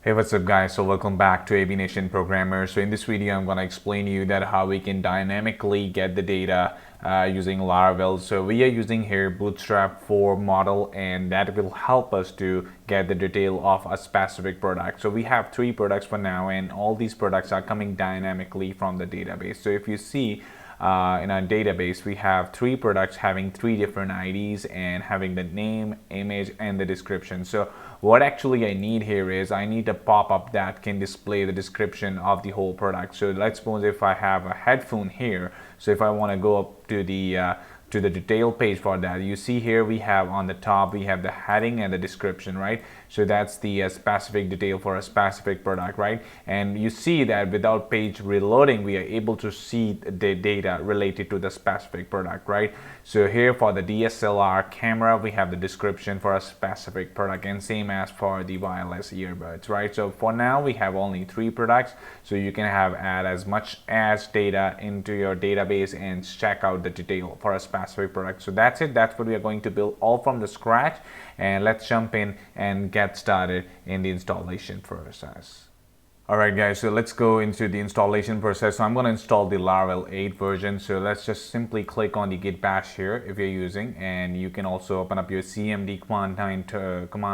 Hey, what's up guys? So welcome back to AB Nation Programmer. So in this video I'm going to explain to you that how we can dynamically get the data using Laravel. So we are using here Bootstrap 4 model, and that will help us to get the detail of a specific product. So we have 3 products for now, and all these products are coming dynamically from the database. So if you see in our database, we have 3 products having 3 different IDs and having the name, image, and the description. So what actually I need here is I need a pop-up that can display the description of the whole product. So let's suppose if I have a headphone here, so if I want to go up to the detail page for that, you see here we have on the top we have the heading and the description, right? So that's the specific detail for a specific product, right? And you see that without page reloading we are able to see the data related to the specific product, right? So here for the DSLR camera we have the description for a specific product, and same as for the wireless earbuds, right? So for now we have only 3 products, so you can add as much as data into your database and check out the detail for a specific product. So that's it. That's what we are going to build all from the scratch, and let's jump in and get started in the installation process. Alright guys, so let's go into the installation process. So I'm going to install the Laravel 8 version. So let's just simply click on the git bash here if you're using, and you can also open up your cmd command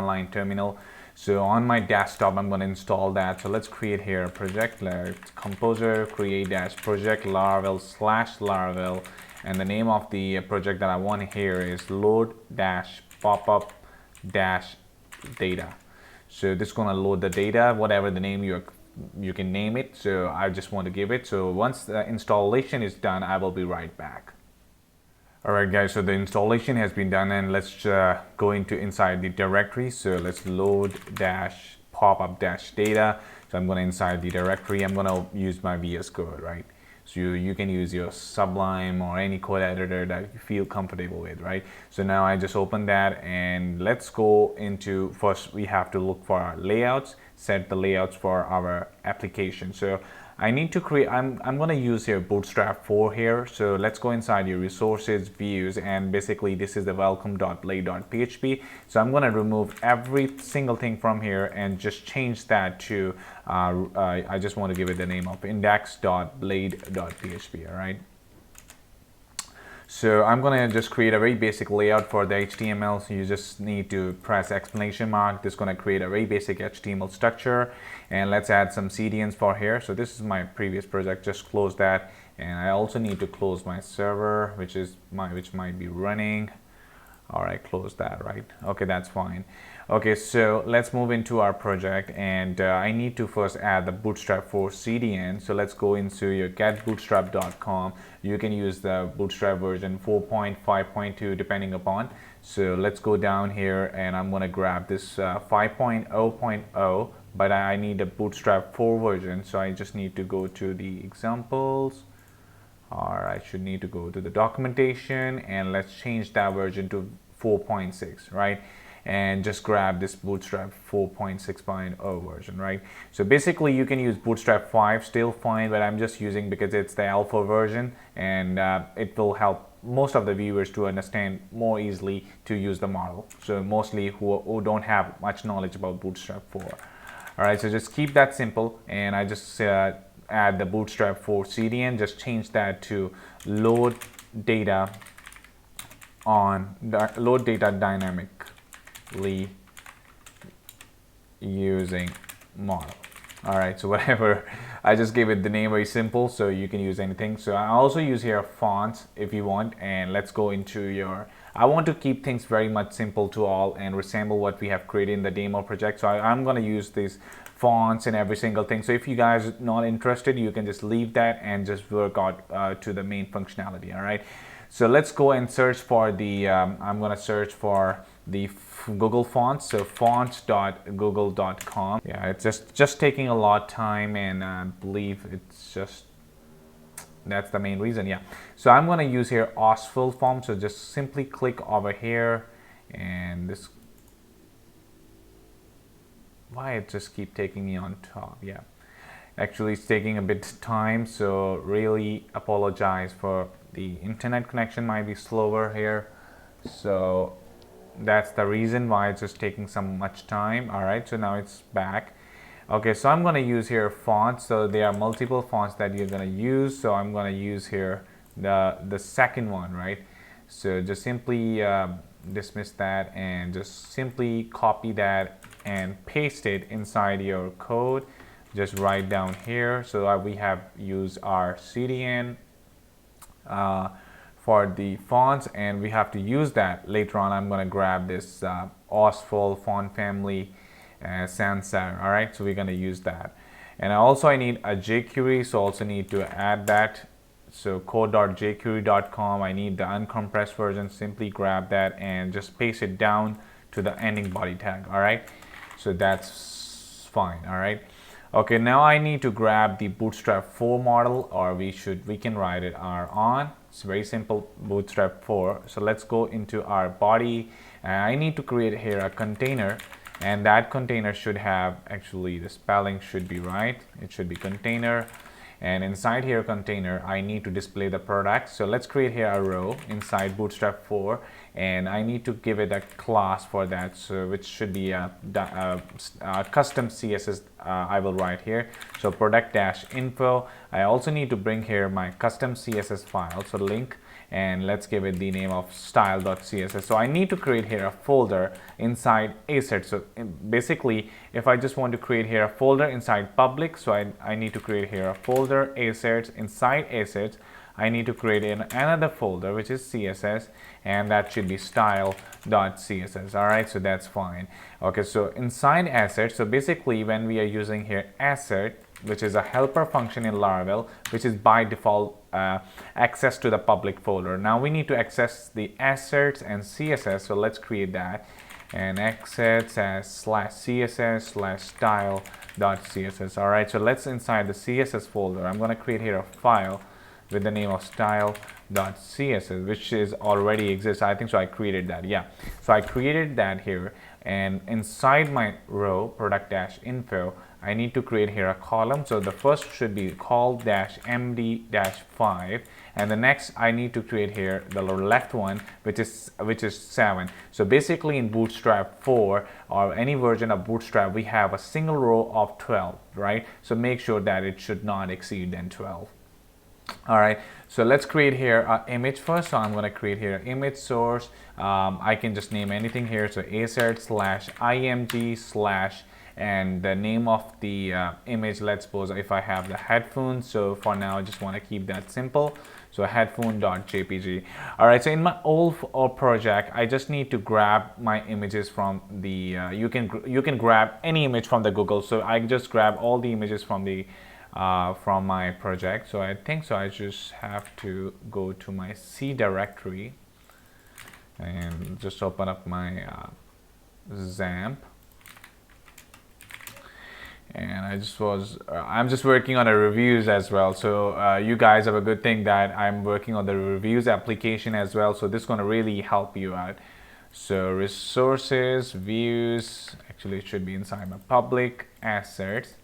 line terminal. So on my desktop I'm going to install that. So let's create here a project, composer create dash project Laravel/Laravel, and the name of the project that I want here is load dash popup dash data. So this is going to load the data, whatever the name you can name it. So I just want to give it. So once the installation is done, I will be right back. Alright guys, so the installation has been done, and let's go inside the directory. So let's load dash popup dash data. So I'm going to inside the directory, I'm going to use my VS Code, right? So you can use your Sublime or any code editor that you feel comfortable with, right? So now I just open that, and let's go into, first we have to look for our layouts, set the layouts for our application. So I need to create, I'm going to use here Bootstrap 4 here. So let's go inside your resources, views, and basically this is the welcome.blade.php. So I'm going to remove every single thing from here and just change that to, I just want to give it the name of index.blade.php, all right? So I'm going to just create a very basic layout for the HTML. So you just need to press exclamation mark. This is going to create a very basic HTML structure, and let's add some CDNs for here. So this is my previous project, just close that, and I also need to close my server, which might be running. All right, close that, right? Okay, that's fine. Okay, so let's move into our project, and I need to first add the Bootstrap 4 CDN. So let's go into your getbootstrap.com. You can use the Bootstrap version 4.5.2 depending upon. So let's go down here, and I'm going to grab this 5.0.0, but I need a Bootstrap 4 version. So I just need to go to the examples, or I should need to go to the documentation, and let's change that version to 4.6, right? And just grab this Bootstrap 4.6.0 version, right? So basically you can use Bootstrap 5 still fine, but I'm just using because it's the alpha version, and it will help most of the viewers to understand more easily to use the model. So mostly who don't have much knowledge about Bootstrap 4. All right, so just keep that simple, and I just add the Bootstrap 4 CDN, just change that to load data dynamically using model. All right, so whatever, I just gave it the name, very simple, so you can use anything. So I also use here fonts if you want, and let's go into your, I want to keep things very much simple to all and resemble what we have created in the demo project. So I'm going to use these fonts and every single thing. So if you guys are not interested, you can just leave that and just work out to the main functionality. All right, so let's go and search for the I'm going to search for the Google fonts. So fonts.google.com. Yeah, it's just taking a lot of time, and I believe it's just, that's the main reason. Yeah, so I'm going to use here Osfill form. So just simply click over here, and this, why it just keep taking me on top. Yeah, actually it's taking a bit of time, so really apologize for the internet connection might be slower here. So that's the reason why it's just taking so much time. All right, so now it's back. Okay, so I'm going to use here fonts. So there are multiple fonts that you're going to use. So I'm going to use here the second one, right? So just simply dismiss that and just simply copy that and paste it inside your code. Just write down here so that we have used our CDN for the fonts, and we have to use that later on. I'm going to grab this Oswald font family sans serif. All right, so we're going to use that. And I need a jQuery, so also need to add that. So code.jquery.com, I need the uncompressed version. Simply grab that and just paste it down to the ending body tag. All right, so that's fine. All right. Okay, now I need to grab the Bootstrap 4 model, or we can write it on. It's very simple, Bootstrap 4. So let's go into our body. I need to create here a container, and that container should have, actually the spelling should be right. It should be container. And inside here container, I need to display the product. So let's create here a row inside Bootstrap 4, and I need to give it a class for that. So which should be a custom CSS. I will write here. So product-info. I also need to bring here my custom CSS file. So link, and let's give it the name of style.css. So I need to create here a folder inside assets. So basically, if I just want to create here a folder inside public, so I need to create here a folder assets. Inside assets, I need to create another folder which is CSS, and that should be style.css. All right, so that's fine. Okay, so inside assets, so basically when we are using here asset, which is a helper function in Laravel, which is by default access to the public folder. Now we need to access the assets and CSS, so let's create that. And assets as /css/style.css. All right, so let's inside the CSS folder, I'm going to create here a file with the name of style.css, which is already exists. I think so. I created that. Yeah. So I created that here, and inside my row product-info, I need to create here a column. So the first should be call-md-5, and the next I need to create here the left one, which is 7. So basically in Bootstrap 4 or any version of Bootstrap, we have a single row of 12, right? So make sure that it should not exceed than 12. All right, so let's create here an image first. So I'm going to create here image source. I can just name anything here. So asset/img/ and the name of the image. Let's suppose if I have the headphones. So for now, I just want to keep that simple. So headphone.jpg. All right, so in my old project, I just need to grab my images from the, you can grab any image from the Google. So I just grab all the images from the from my project. So I think so I just have to go to my C directory and just open up my XAMPP, and I'm just working on the reviews as well. So you guys have a good thing that I'm working on the reviews application as well, so this is going to really help you out. So resources, views, actually it should be inside my public assets,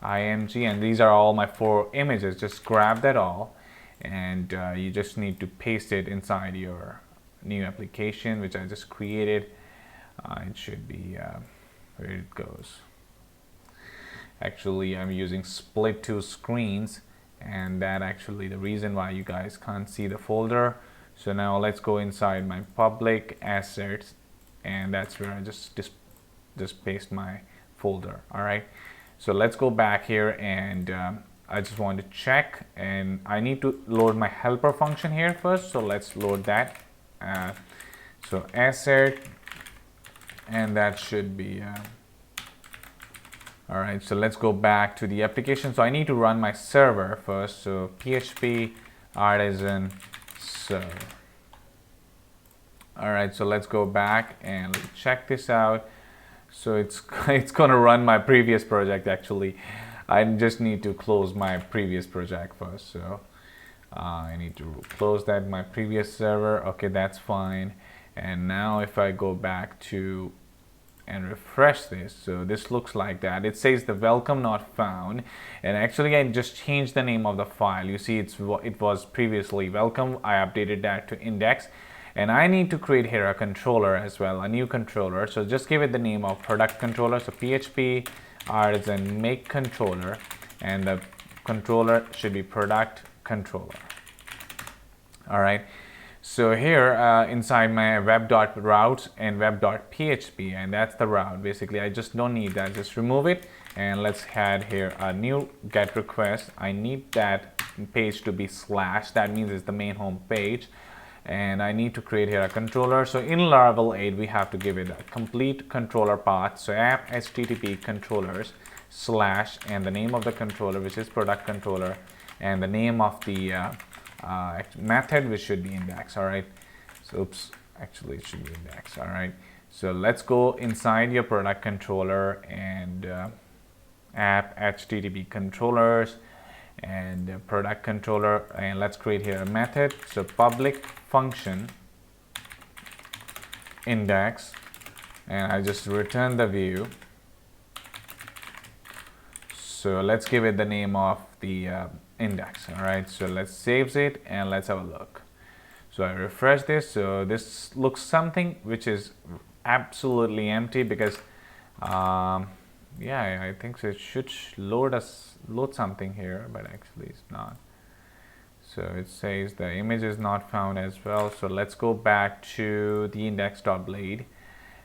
img, and these are all my 4 images. Just grab that all, and you just need to paste it inside your new application which I just created. It should be where it goes. Actually, I'm using split 2 screens, and that actually the reason why you guys can't see the folder. So now let's go inside my public assets, and that's where I just paste my folder. All right, so let's go back here, and I just want to check, and I need to load my helper function here first. So let's load that. So asset, and that should be all right, so let's go back to the application. So I need to run my server first. So PHP artisan server. All right, so let's go back and check this out. So it's going to run my previous project. Actually, I just need to close my previous project first. So I need to close that, my previous server. Okay, that's fine. And now if I go back to and refresh this, so this looks like that. It says the welcome not found, and actually I just changed the name of the file. You see, it was previously welcome. I updated that to index, and I need to create here a controller as well, a new controller. So just give it the name of product controller. So PHP artisan make controller, and the controller should be product controller. All right. So here inside my web.routes and web.php, and that's the route. Basically, I just don't need that. Just remove it, and let's add here a new get request. I need that page to be slash. That means it's the main home page. And I need to create here a controller. So in Laravel 8, we have to give it a complete controller path. So app http controllers slash and the name of the controller, which is product controller, and the name of the method, which should be index. All right. So oops, actually it should be index. All right. So let's go inside your product controller and app http controllers and product controller, and let's create here a method. So public function index, and I just return the view. So let's give it the name of the index. All right, so let's save it and let's have a look. So I refresh this. So this looks something which is absolutely empty because yeah, I think so. It should load something here, but actually it's not. So it says the image is not found as well. So let's go back to the index.blade,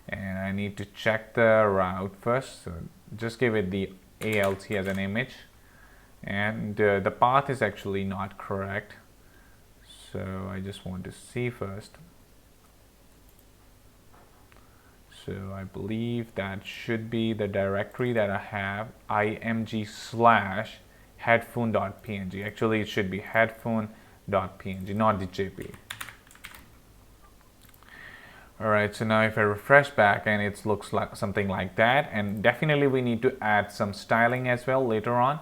and I need to check the route first. So just give it the ALT as an image, and the path is actually not correct. So I just want to see first. So I believe that should be the directory that I have, img/headphone.png. Actually, it should be headphone.png, not the JPEG. All right, so now if I refresh back, and it looks like something like that, and definitely we need to add some styling as well later on.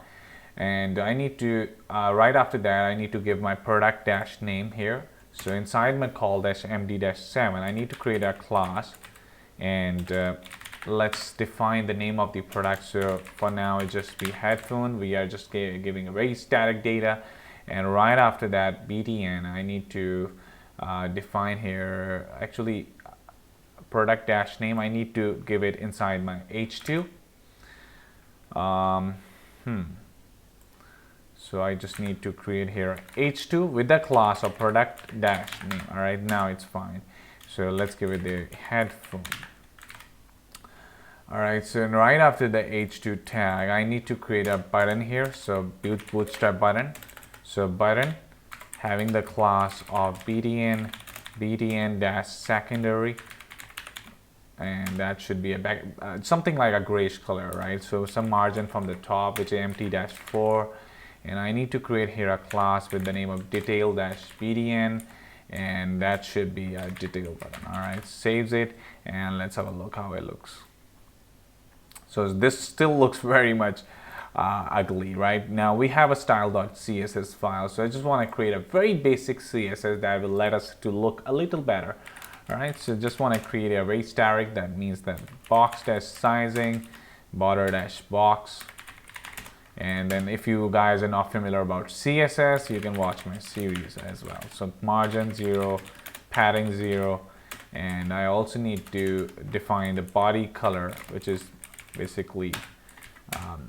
And I need to, right after that, I need to give my product dash name here. So inside my call dash md dash 7, I need to create a class. And let's define the name of the product. So for now it just be headphone. We are just giving a very static data, and right after that btn, I need to define here actually product dash name. I need to give it inside my h2. So I just need to create here h2 with the class of product dash name. All right, now it's fine. So let's give it the headphone. All right, so right after the h2 tag, I need to create a button here. So bootstrap button. So button having the class of btn dash secondary, and that should be a something like a grayish color, right? So some margin from the top, which is empty dash 4, and I need to create here a class with the name of detail dash btn, and that should be a detail button. All right, saves it, and let's have a look how it looks. So this still looks very much ugly, right? Now we have a style.css file, so I just want to create a very basic CSS that will let us to look a little better. All right, so just want to create a very static. That means that box dash sizing, border dash box. And then if you guys are not familiar about CSS, you can watch my series as well. So margin 0, padding 0, and I also need to define the body color, which is basically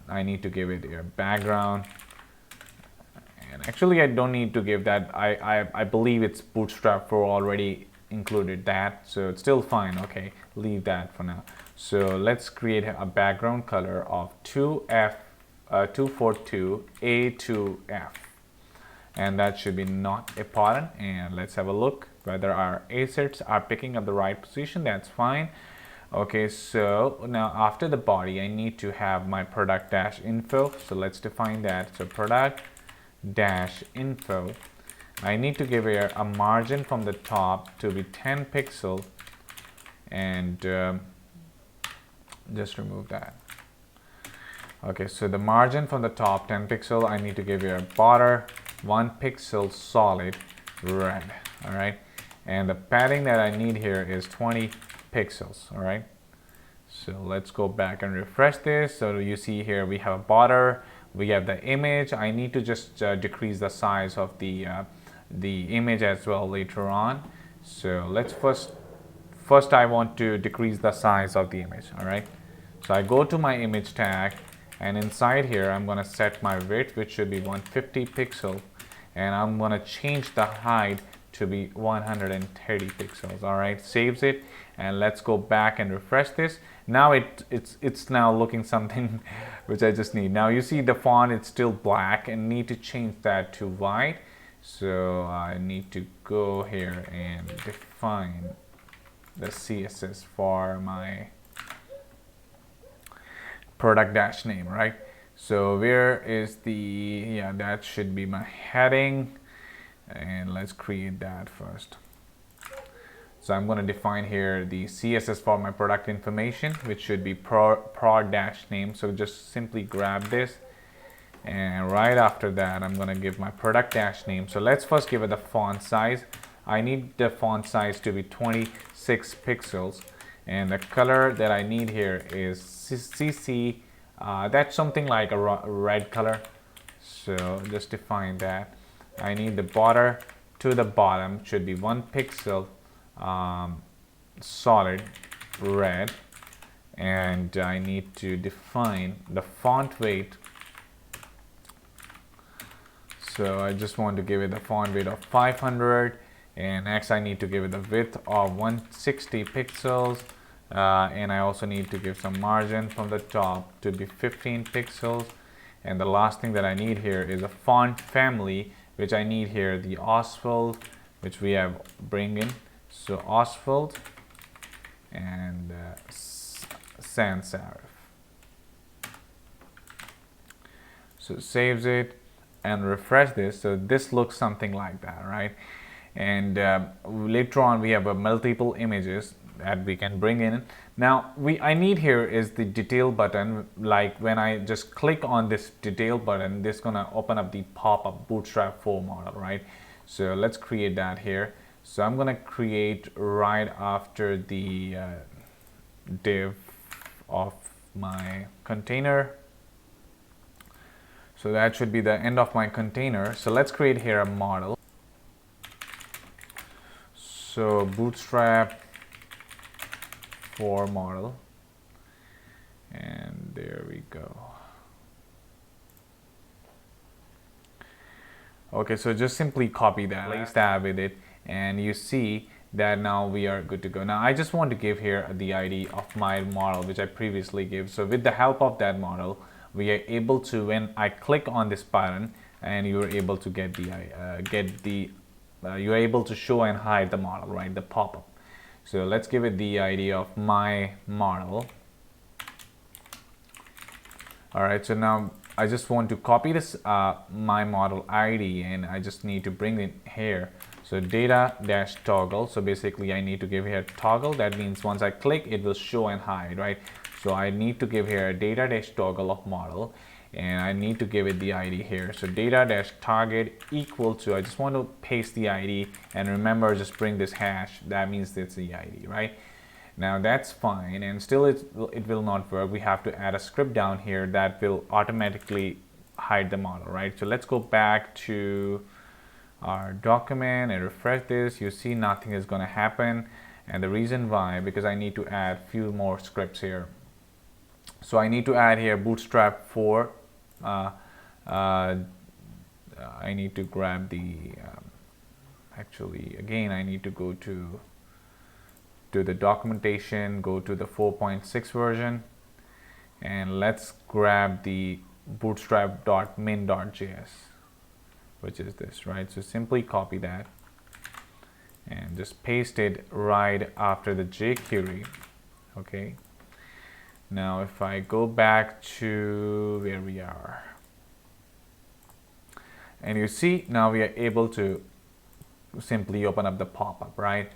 I need to give it a background. And actually I don't need to give that. I believe it's Bootstrap 4 already included that, so it's still fine. Okay, leave that for now. So let's create a background color of 242A2F, and that should be not important. And let's have a look whether our assets are picking up the right position. That's fine. Okay, so now after the body, I need to have my product dash info. So let's define that. So product dash info. I need to give here a margin from the top to be 10 pixels, and just remove that. Okay, so the margin from the top 10 pixel, I need to give you a border 1 pixel solid red. All right, and the padding that I need here is 20 pixels. All right, so let's go back and refresh this. So you see here we have a border, we have the image. I need to just decrease the size of the image as well later on. So let's first I want to decrease the size of the image. All right, So I go to my image tag, and inside here I'm going to set my width, which should be 150 pixels, and I'm going to change the height to be 130 pixels. All right, saves it, and let's go back and refresh this. Now it's now looking something which I just need. Now you see the font, it's still black, and need to change that to white. So I need to go here and define the CSS for my product dash name, right? So where is the, yeah, that should be my heading, and let's create that first. So I'm going to define here the CSS for my product information, which should be prod dash name. So just simply grab this, and right after that I'm going to give my product dash name. So let's first give it the font size. I need the font size to be 26 pixels, and the color that I need here is CC. That's something like a red color. So just define that. I need the border to the bottom should be 1 pixel solid red, and I need to define the font weight. So I just want to give it the font weight of 500, and next I need to give it the width of 160 pixels, and I also need to give some margin from the top to be 15 pixels. And the last thing that I need here is a font family, which I need here the Oswald, which we have bring in. So Oswald and sans serif. So saves it and refresh this. So this looks something like that, right? And later on we have multiple images that we can bring in. Now I need here is the detail button. Like when I just click on this detail button, this is gonna open up the pop-up Bootstrap 4 model, right? So let's create that here. So I'm gonna create right after the div of my container. So that should be the end of my container. So let's create here a model. So Bootstrap 4 model, and there we go. Okay, so just simply copy that, place that with it, and you see that now we are good to go. Now I just want to give here the ID of my model, which I previously gave. So with the help of that model, we are able to, when I click on this button, and you are able to get the you're able to show and hide the model, right? The pop-up. So let's give it the ID of my model. All right, so now I just want to copy this my model ID, and I just need to bring it here. So data dash toggle. So basically I need to give here toggle. That means once I click, it will show and hide, right? So I need to give here a data dash toggle of model, and I need to give it the ID here. So data dash target equal to, I just want to paste the ID, and remember, just bring this hash. That means it's the ID, right? Now that's fine, and still it will not work. We have to add a script down here that will automatically hide the model, right? So let's go back to our document and refresh this. You see nothing is going to happen, and the reason why, because I need to add few more scripts here. So I need to add here Bootstrap 4. I need to grab the actually again I need to go to the documentation, go to the 4.6 version, and let's grab the bootstrap.main.js, which is this, right? So simply copy that and just paste it right after the jQuery. Okay, now if I go back to where we are, and you see now we are able to simply open up the pop-up, right?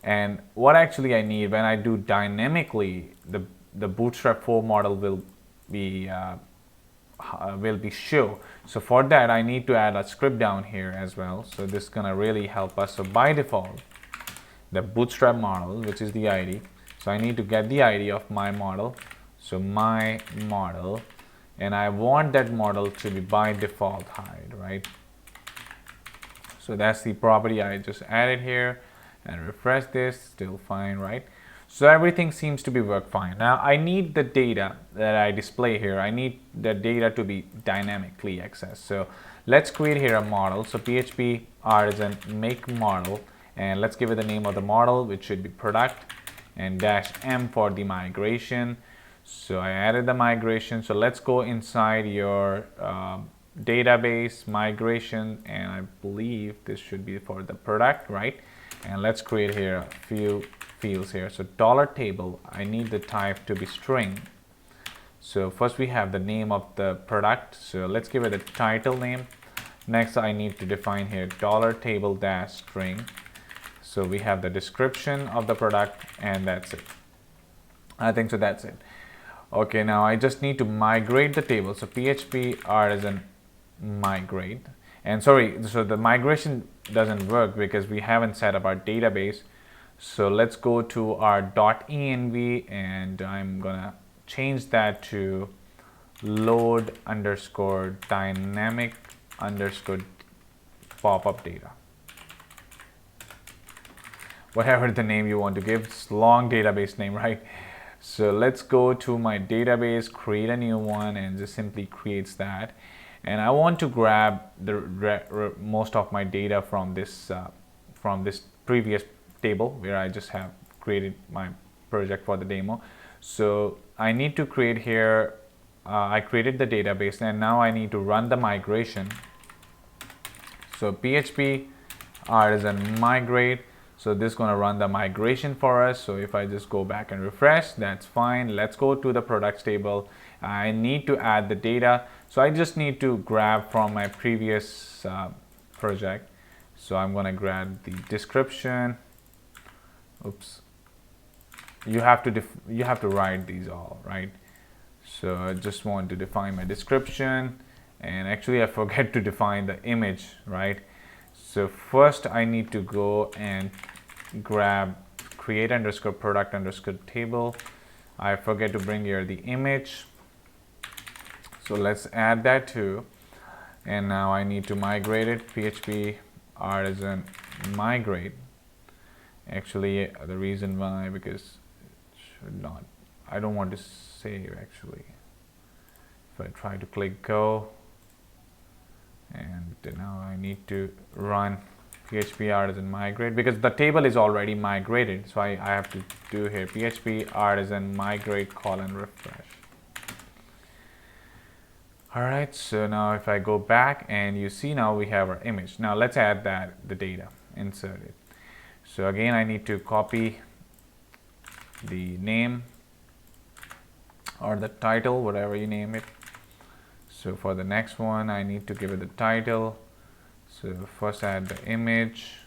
And what actually I need when I do dynamically, the Bootstrap 4 model will be show. So for that I need to add a script down here as well. So this is gonna really help us. So by default, the Bootstrap model, which is the ID. So I need to get the ID of my model. So my model, and I want that model to be by default hide, right? So that's the property I just added here, and refresh this, still fine, right? So everything seems to be work fine. Now I need the data that I display here. I need the data to be dynamically accessed. So let's create here a model. So PHP artisan make model, and let's give it the name of the model, which should be product, and -m for the migration. So I added the migration. So let's go inside your database migration, and I believe this should be for the product, right? And let's create here a few fields here. So $table, I need the type to be string. So first we have the name of the product. So let's give it a title name. Next I need to define here $table -string. So we have the description of the product, and that's it. I think so that's it. Okay, now I just need to migrate the table. So PHP artisan migrate. And sorry, so the migration doesn't work because we haven't set up our database. So let's go to our .env, and I'm gonna change that to load underscore dynamic underscore pop-up data. Whatever the name you want to give, it's long database name, right? So let's go to my database, create a new one, and just simply creates that. And I want to grab the most of my data from this previous table where I just have created my project for the demo. So I need to create here, I created the database, and now I need to run the migration. So PHP artisan migrate. So this is going to run the migration for us. So if I just go back and refresh, that's fine. Let's go to the products table. I need to add the data. So I just need to grab from my previous project. So I'm going to grab the description. Oops. You have to write these all, right? So I just want to define my description, and actually I forget to define the image, right? So first I need to go and grab create underscore product underscore table. I forget to bring here the image. So let's add that too. And now I need to migrate it. PHP artisan migrate. Actually, the reason why, because it should not, I don't want to save actually. If I try to click go, and now I need to run PHP artisan migrate because the table is already migrated. So I have to do here PHP artisan migrate :refresh. All right, so now if I go back, and you see now we have our image. Now let's add the data, insert it. So again, I need to copy the name or the title, whatever you name it. So for the next one, I need to give it the title. So first add the image.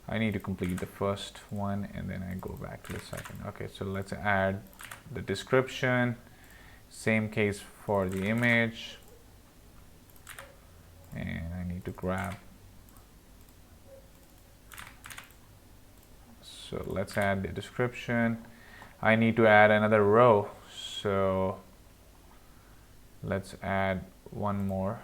I need to complete the first one, and then I go back to the second. Okay, so let's add the description. Same case for the image. And I need to grab. So let's add the description. I need to add another row. So let's add one more.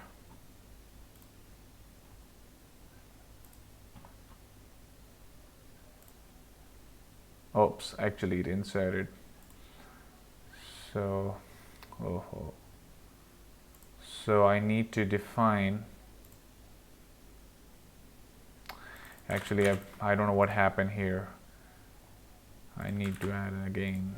Oops, actually it inserted. So, so I need to define. Actually, I don't know what happened here. I need to add it again.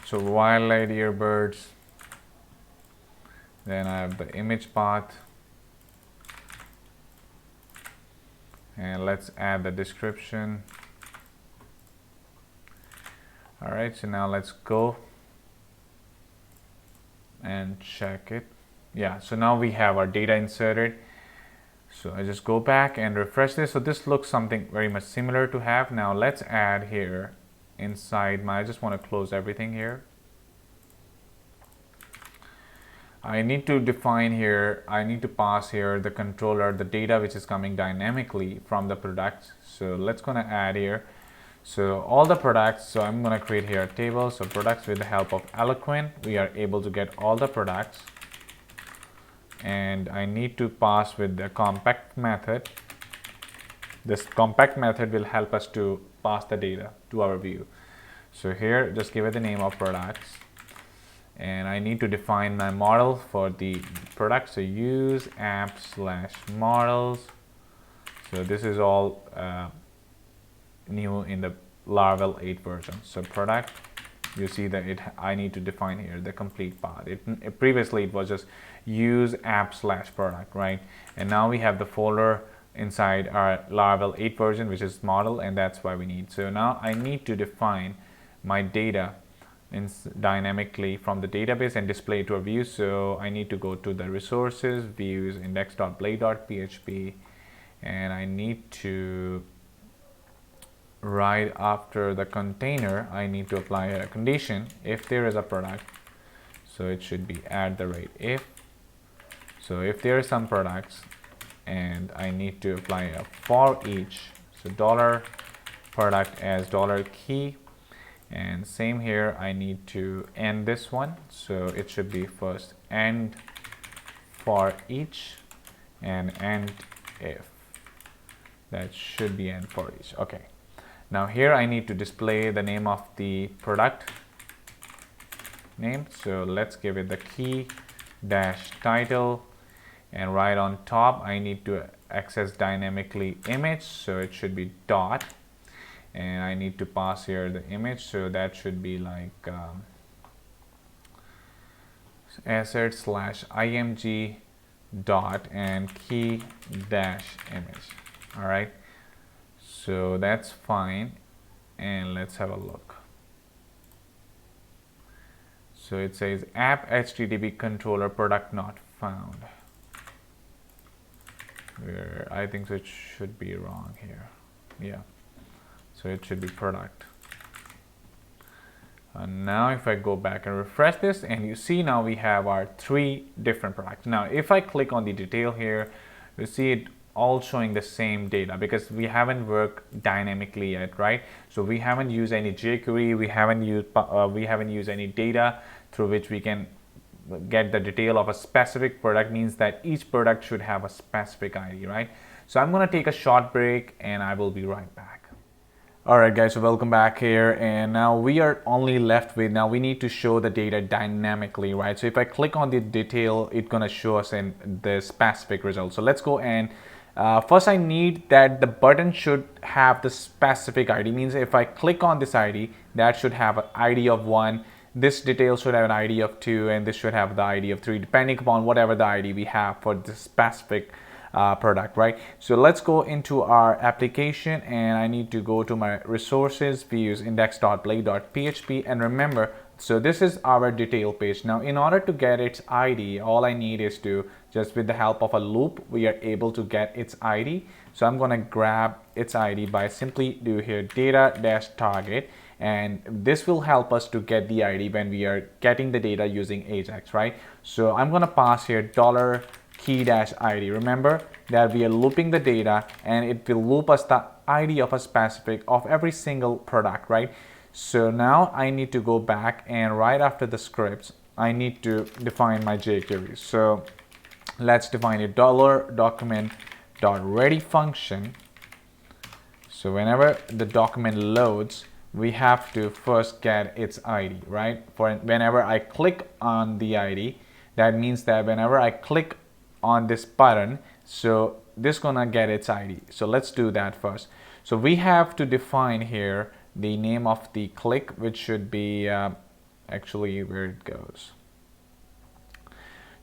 So wildlife earbirds. Then I have the image path. And let's add the description. All right, so now let's go and check it. Yeah, so now we have our data inserted. So I just go back and refresh this. So this looks something very much similar to have. Now let's add here inside my, I just want to close everything here. I need to define here, I need to pass here the controller, the data which is coming dynamically from the products. So let's gonna add here. So all the products, so I'm gonna create here a table. So products, with the help of Eloquent, we are able to get all the products. and I need to pass with the compact method. This compact method will help us to pass the data to our view. So here, just give it the name of products, and I need to define my model for the product. So use app/models. So this is all new in the Laravel 8 version. So product, you see that I need to define here the complete path. Previously it was just use app/product, right? And now we have the folder inside our Laravel 8 version, which is model, and that's why we need. So now I need to define my data dynamically from the database and display it to a view. So I need to go to the resources, views, index.blade.php, and I need to, right after the container, I need to apply a condition if there is a product. So it should be @if. So if there are some products, and I need to apply a for each. So $product as $key, and same here, I need to end this one. So it should be first end for each and end if. That should be end for each. Okay. Now here I need to display the name of the product name. So let's give it the key-title, and right on top I need to access dynamically image. So it should be dot, and I need to pass here the image. So that should be like asset/img dot and key-image. All right. So that's fine, and let's have a look. So it says app HTTP controller product not found. Where I think so it should be wrong here. Yeah. So it should be product. And now if I go back and refresh this, and you see now we have our 3 different products. Now if I click on the detail here, you see it all showing the same data, because we haven't worked dynamically yet, right? So we haven't used any jQuery, we haven't used any data through which we can get the detail of a specific product. Means that each product should have a specific ID, right? So I'm going to take a short break, and I will be right back. Alright guys, so welcome back here, and now we are only left with, now we need to show the data dynamically, right? So if I click on the detail, it's gonna show us in the specific result. So let's go, and first I need that the button should have the specific ID. Means if I click on this ID, that should have an ID of 1, this detail should have an ID of 2, and this should have the ID of 3, depending upon whatever the ID we have for this specific product, right? So let's go into our application, and I need to go to my resources, views, index.blade.php, and remember, so this is our detail page. Now in order to get its ID, all I need is to, just with the help of a loop, we are able to get its ID. So I'm going to grab its ID by simply do here data-target, and this will help us to get the ID when we are getting the data using Ajax, right? So I'm going to pass here $key-ID. Remember that we are looping the data, and it will loop us the ID of a specific of every single product, right? So now I need to go back, and right after the scripts, I need to define my jQuery. So let's define a $document.ready function. So whenever the document loads, we have to first get its ID, right? For whenever I click on the ID, that means that whenever I click on this button, so this gonna get its ID. So let's do that first. So we have to define here the name of the click, which should be actually where it goes.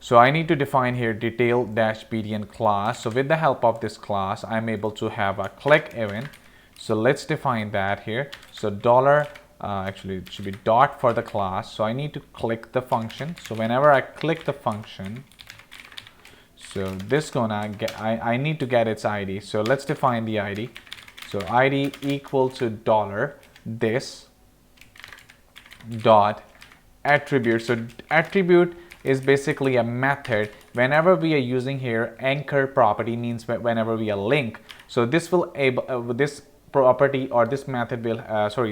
So I need to define here detail-bdn class. So with the help of this class, I'm able to have a click event. So let's define that here. So actually it should be dot for the class. So I need to click the function. So whenever I click the function, so this gonna get, I need to get its ID. So let's define the ID. So ID equal to $this dot attribute. So attribute is basically a method. Whenever we are using here anchor property, means whenever we are link. So this will this property or this method will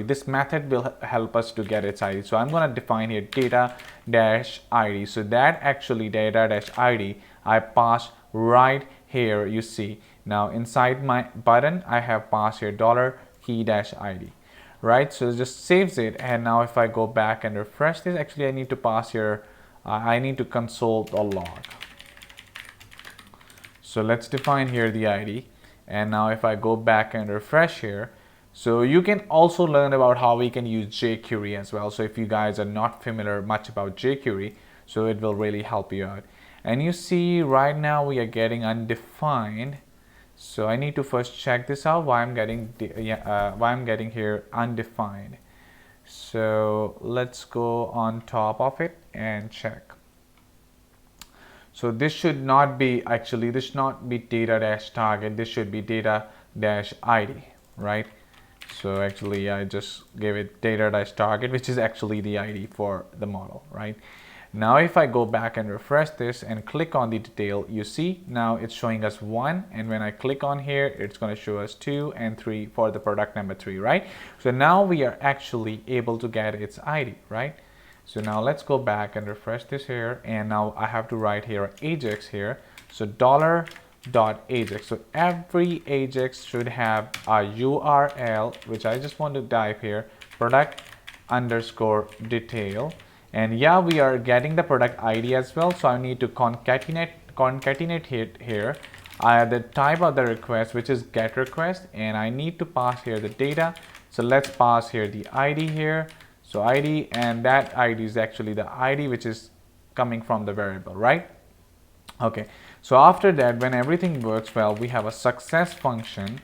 this method will help us to get its ID. So I'm going to define here data dash ID. So that actually data dash ID I pass right here. You see now inside my button I have passed here dollar key dash ID, right? So it just saves it. And now if I go back and refresh this, actually I need to pass here I need to console the log. So let's define here the ID. And now if I go back and refresh here, so you can also learn about how we can use Jquery as well. So if you guys are not familiar much about Jquery, so it will really help you out. And you see right now we are getting undefined. So I need to first check this out why I'm getting here undefined. So let's go on top of it and check. So this should not be this should not be data dash target. This should be data dash ID, right? So actually I just gave it data dash target, which is actually the ID for the model, right? Now if I go back and refresh this and click on the detail, you see now it's showing us 1, and when I click on here it's going to show us 2 and 3 for the product number 3, right? So now we are actually able to get its ID, right? So now let's go back and refresh this here, and now I have to write here Ajax here. So $.Ajax. So every Ajax should have a URL, which I just want to type here, product underscore detail. And yeah, we are getting the product ID as well. So I need to concatenate here. The type of the request, which is get request, and I need to pass here the data. So let's pass here the ID here. So ID, and that ID is actually the ID which is coming from the variable, right? Okay, so after that, when everything works well, we have a success function,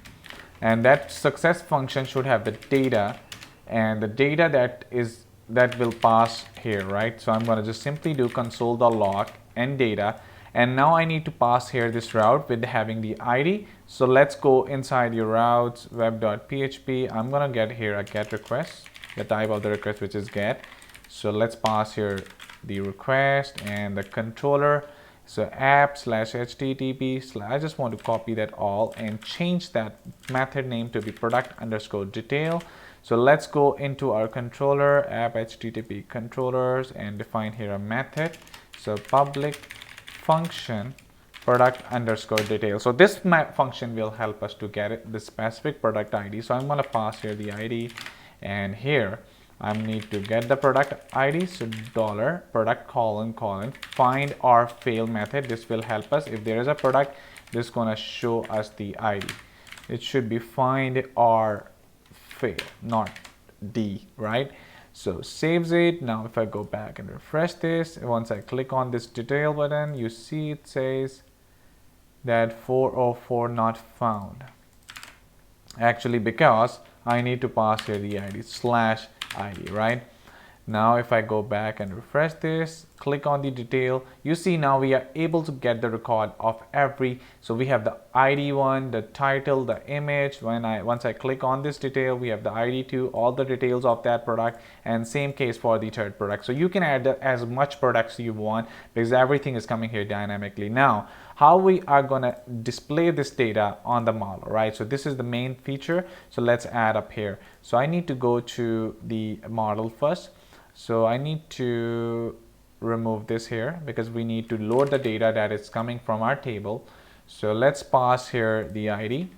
and that success function should have the data, and the data that will pass here, right? So I'm going to just simply do console.log and data, and now I need to pass here this route with having the ID. So let's go inside your routes web.php. I'm going to get here a get request, the type of the request which is get. So let's pass here the request and the controller. So app/http/ I just want to copy that all and change that method name to be product underscore detail. So let's go into our controller app http controllers and define here a method. So public function product underscore detail. So this function will help us to get the specific product ID. So I'm going to pass here the ID, and here I need to get the product ID. So $product : find or fail method. This will help us. If there is a product, this is going to show us the ID. It should be find or fail, not D, right? So saves it. Now if I go back and refresh this, once I click on this detail button, you see it says that 404 not found. Actually, because I need to pass here the ID /ID, right? Now if I go back and refresh this, click on the detail, you see now we are able to get the record of every. So we have the ID one, the title, the image. Once I click on this detail, we have the ID two, all the details of that product, and same case for the third product. So you can add as much products you want because everything is coming here dynamically. Now how we are going to display this data on the model, right? So this is the main feature. So let's add up here. So I need to go to the model first. So I need to remove this here because we need to load the data that is coming from our table. So let's pass here the ID.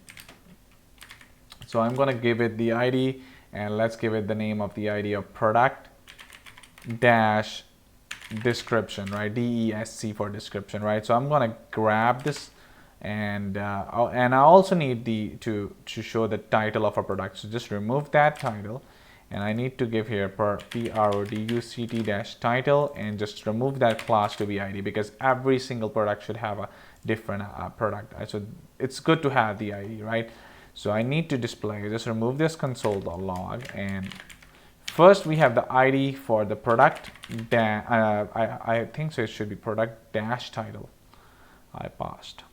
So I'm going to give it the ID, and let's give it the name of the ID of product dash description, right? DESC for description, right? So I'm going to grab this, and I also need to show the title of a product. So just remove that title, and I need to give here product dash title, and just remove that class to be ID because every single product should have a different product. So it's good to have the ID, right? So I need to display, just remove this console.log, and first we have the ID for the product. I think so it should be product dash title. I passed.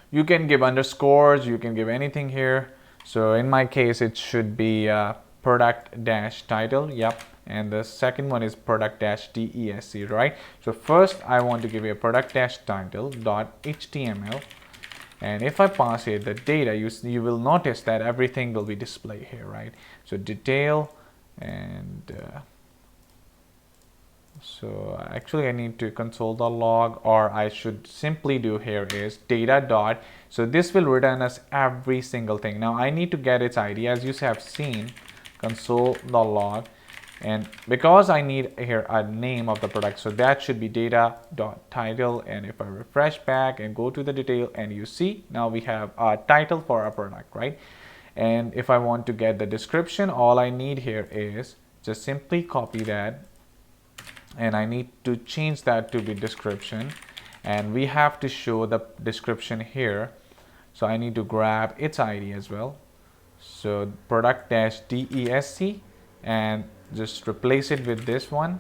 You can give underscores, you can give anything here. So in my case, it should be product dash title. Yep. And the second one is product dash DESC, right? So first I want to give you a product dash title .html, And if I pass here the data, you will notice that everything will be displayed here, right? So detail, and so actually I need to console the log, or I should simply do here is data dot. So this will return us every single thing. Now I need to get its ID, as you have seen, console the log. And because I need here a name of the product, so that should be data dot title. And if I refresh back and go to the detail, and you see now we have a title for our product, right? And if I want to get the description, all I need here is just simply copy that, and I need to change that to be description, and we have to show the description here. So I need to grab its ID as well. So product-desc, and just replace it with this one.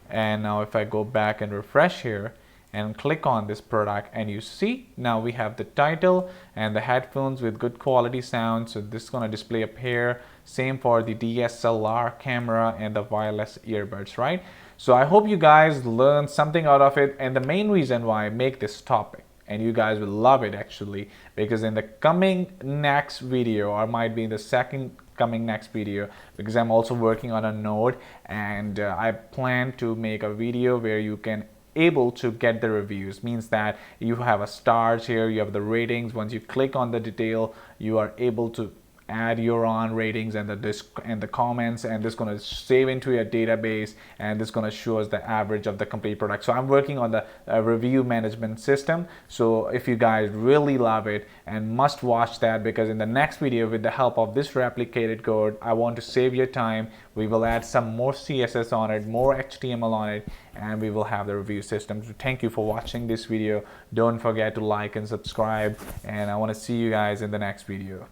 And now if I go back and refresh here and click on this product, and you see now we have the title and the headphones with good quality sound. So this is going to display up here. Same for the DSLR camera and the wireless earbuds, right? So I hope you guys learned something out of it, and the main reason why I make this topic, and you guys will love it actually, because in the coming next video, or might be in the second coming next video, because I'm also working on a node, and I plan to make a video where you can able to get the reviews. Means that you have a stars here, you have the ratings. Once you click on the detail, you are able to add your own ratings and the comments, and this is going to save into your database, and this is going to show us the average of the complete product. So I'm working on the review management system. So if you guys really love it, and must watch that, because in the next video, with the help of this replicated code, I want to save your time. We will add some more CSS on it, more HTML on it, and we will have the review system. So thank you for watching this video. Don't forget to like and subscribe, and I want to see you guys in the next video.